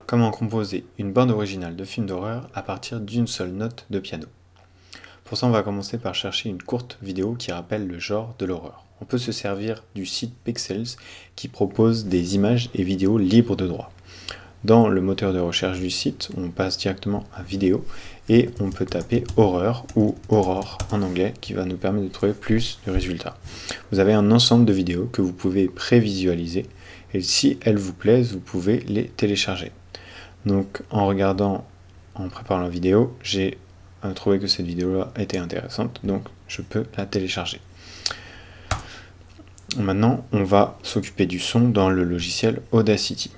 Comment composer une bande originale de film d'horreur à partir d'une seule note de piano. Pour ça, on va commencer par chercher une courte vidéo qui rappelle le genre de l'horreur. On peut se servir du site Pexels qui propose des images et vidéos libres de droit. Dans le moteur de recherche du site, on passe directement à vidéo et on peut taper horreur ou aurore en anglais qui va nous permettre de trouver plus de résultats. Vous avez un ensemble de vidéos que vous pouvez prévisualiser et si elles vous plaisent, vous pouvez les télécharger. Donc en préparant la vidéo, j'ai trouvé que cette vidéo-là était intéressante, donc je peux la télécharger. Maintenant, on va s'occuper du son dans le logiciel Audacity.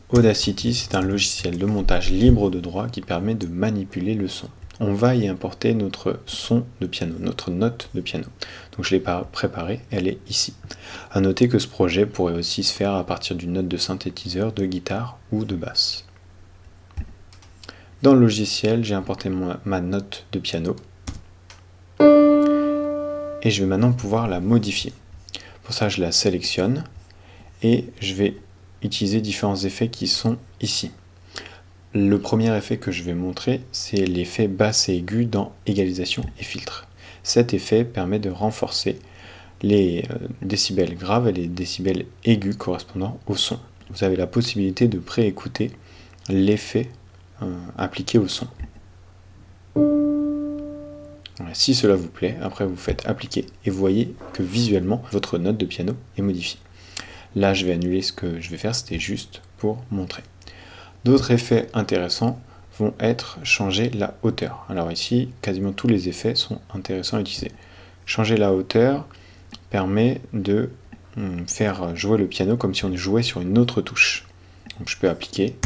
Audacity, c'est un logiciel de montage libre de droit qui permet de manipuler le son. On va y importer notre son de piano, notre note de piano. Donc je l'ai préparée, elle est ici. A noter que ce projet pourrait aussi se faire à partir d'une note de synthétiseur, de guitare ou de basse. Dans le logiciel, j'ai importé ma note de piano et je vais maintenant pouvoir la modifier. Pour ça, je la sélectionne et je vais utiliser différents effets qui sont ici. Le premier effet que je vais montrer, c'est l'effet basse et aigu dans égalisation et filtre. Cet effet permet de renforcer les décibels graves et les décibels aigus correspondant au son. Vous avez la possibilité de préécouter l'effet appliqué au son. Voilà, si cela vous plaît, après vous faites appliquer et vous voyez que visuellement votre note de piano est modifiée. Là, je vais annuler ce que je vais faire, c'était juste pour montrer. D'autres effets intéressants vont être changer la hauteur. Alors ici, quasiment tous les effets sont intéressants à utiliser. Changer la hauteur permet de faire jouer le piano comme si on jouait sur une autre touche. Donc je peux appliquer.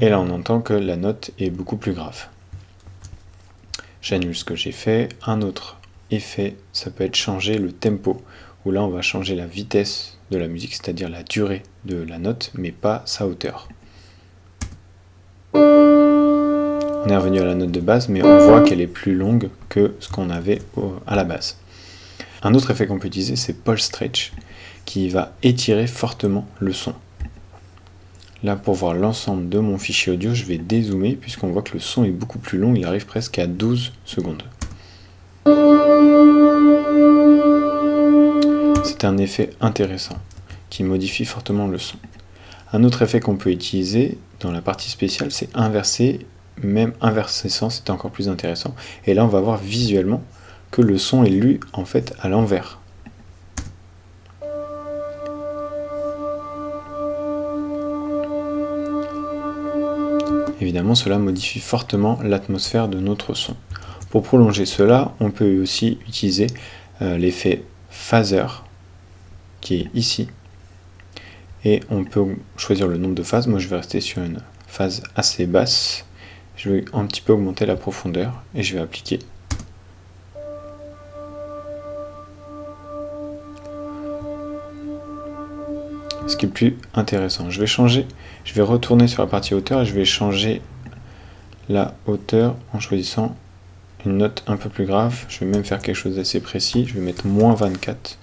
Et là, on entend que la note est beaucoup plus grave. J'annule ce que j'ai fait. Un autre effet, ça peut être changer le tempo, où là, on va changer la vitesse de la musique, c'est-à-dire la durée de la note, mais pas sa hauteur. On est revenu à la note de base, mais on voit qu'elle est plus longue que ce qu'on avait à la base. Un autre effet qu'on peut utiliser, c'est pulse stretch, qui va étirer fortement le son. Là, pour voir l'ensemble de mon fichier audio, je vais dézoomer, puisqu'on voit que le son est beaucoup plus long, il arrive presque à 12 secondes. C'est un effet intéressant, qui modifie fortement le son. Un autre effet qu'on peut utiliser dans la partie spéciale, c'est inverser, même inverser sans, c'est encore plus intéressant. Et là, on va voir visuellement que le son est lu en fait à l'envers. Évidemment, cela modifie fortement l'atmosphère de notre son. Pour prolonger cela, on peut aussi utiliser l'effet phaser, qui est ici. Et on peut choisir le nombre de phases. Moi, je vais rester sur une phase assez basse. Je vais un petit peu augmenter la profondeur et je vais appliquer. Ce qui est plus intéressant. Je vais retourner sur la partie hauteur et je vais changer la hauteur en choisissant une note un peu plus grave. Je vais même faire quelque chose d'assez précis. Je vais mettre moins 24.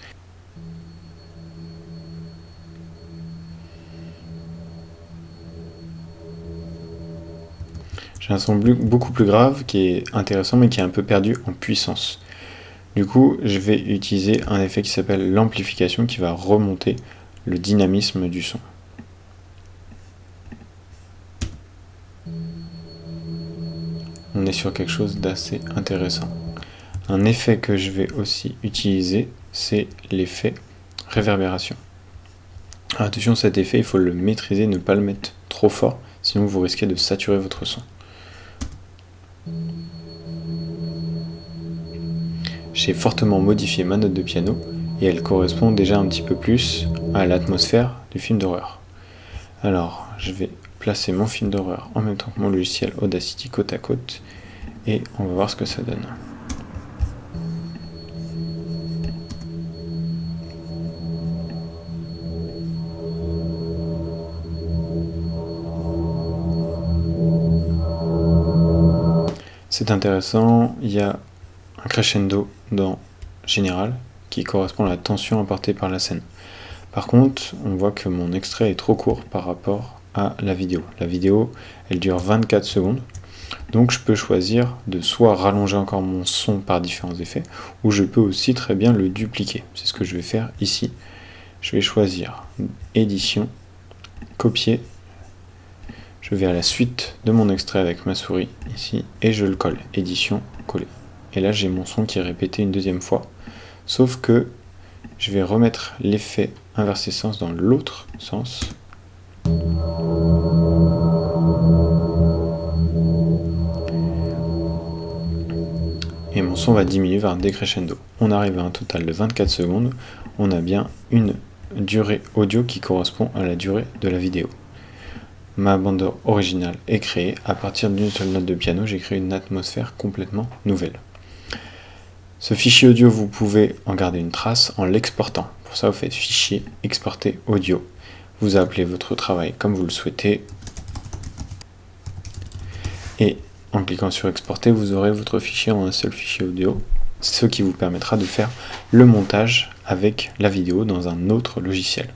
J'ai un son beaucoup plus grave qui est intéressant mais qui est un peu perdu en puissance. Du coup, je vais utiliser un effet qui s'appelle l'amplification qui va remonter le dynamisme du son. On est sur quelque chose d'assez intéressant. Un effet que je vais aussi utiliser, c'est l'effet réverbération. Attention, cet effet, il faut le maîtriser, ne pas le mettre trop fort, sinon vous risquez de saturer votre son. J'ai fortement modifié ma note de piano et elle correspond déjà un petit peu plus à l'atmosphère du film d'horreur. Alors, je vais placer mon film d'horreur en même temps que mon logiciel Audacity côte à côte et on va voir ce que ça donne. C'est intéressant, il y a un crescendo dans Général qui correspond à la tension apportée par la scène. Par contre, on voit que mon extrait est trop court par rapport à la vidéo. La vidéo, elle dure 24 secondes. Donc je peux choisir de soit rallonger encore mon son par différents effets, ou je peux aussi très bien le dupliquer. C'est ce que je vais faire ici. Je vais choisir édition, copier. Je vais à la suite de mon extrait avec ma souris ici et je le colle. Édition, coller. Et là j'ai mon son qui est répété une deuxième fois. Sauf que je vais remettre l'effet inverser sens dans l'autre sens. Et mon son va diminuer vers un décrescendo. On arrive à un total de 24 secondes. On a bien une durée audio qui correspond à la durée de la vidéo. Ma bande originale est créée. À partir d'une seule note de piano, j'ai créé une atmosphère complètement nouvelle. Ce fichier audio, vous pouvez en garder une trace en l'exportant. Pour ça, vous faites fichier, exporter audio. Vous appelez votre travail comme vous le souhaitez. Et en cliquant sur exporter, vous aurez votre fichier en un seul fichier audio, ce qui vous permettra de faire le montage avec la vidéo dans un autre logiciel.